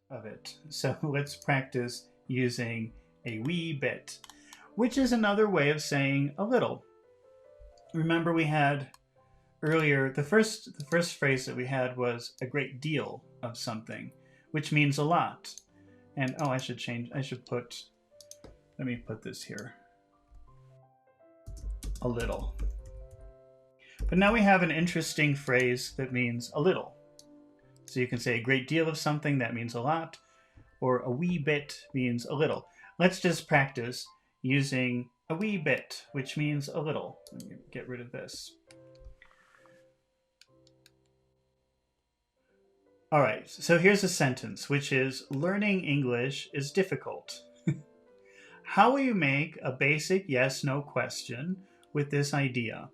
of it. So let's practice using a wee bit, which is another way of saying a little. Remember we had earlier, the first phrase that we had was a great deal of something, which means a lot. And oh, let me put this here. A little. But now we have an interesting phrase that means a little. So you can say a great deal of something, that means a lot, or a wee bit means a little. Let's just practice using a wee bit, which means a little. Let me get rid of this. All right, so here's a sentence, which is, learning English is difficult. How will you make a basic yes/no question with this idea?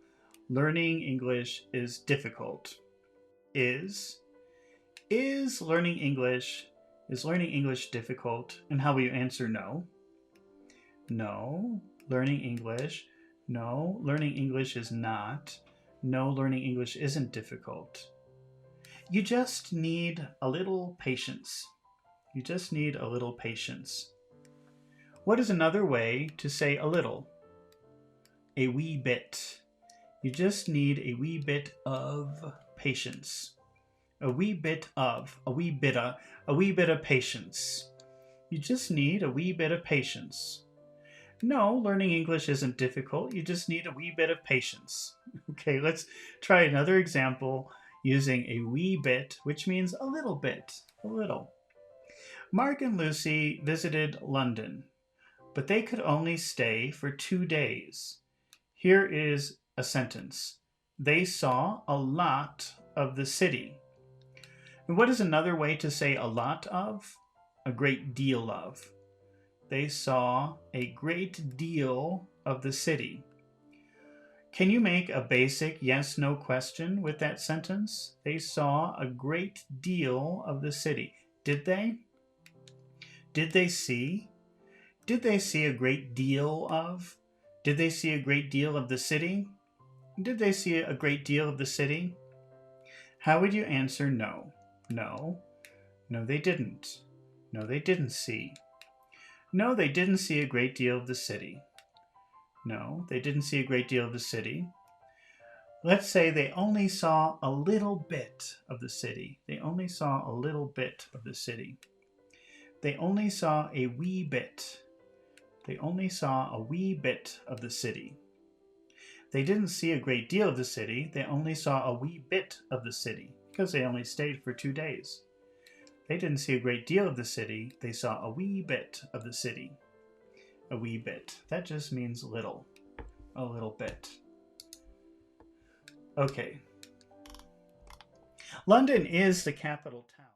Learning English is difficult. Is learning English difficult? And how will you answer no? No, learning English. No, learning English is not. No, learning English isn't difficult. You just need a little patience. You just need a little patience. What is another way to say a little? A wee bit. You just need a wee bit of patience. A wee bit of patience. You just need a wee bit of patience. No, learning English isn't difficult. You just need a wee bit of patience. Okay, let's try another example using a wee bit, which means a little bit, a little. Mark and Lucy visited London, but they could only stay for 2 days. Here is a sentence. They saw a lot of the city. And what is another way to say a lot of? A great deal of. They saw a great deal of the city. Can you make a basic yes/no question with that sentence? They saw a great deal of the city. Did they? Did they see? Did they see a great deal of? Did they see a great deal of the city? Did they see a great deal of the city? How would you answer no? No. No, they didn't. No, they didn't see. No, they didn't see a great deal of the city. No, they didn't see a great deal of the city. Let's say they only saw a little bit of the city. They only saw a little bit of the city. They only saw a wee bit. They only saw a wee bit of the city. They didn't see a great deal of the city. They only saw a wee bit of the city because they only stayed for 2 days. They didn't see a great deal of the city. They saw a wee bit of the city. A wee bit. That just means little. A little bit. Okay. London is the capital town.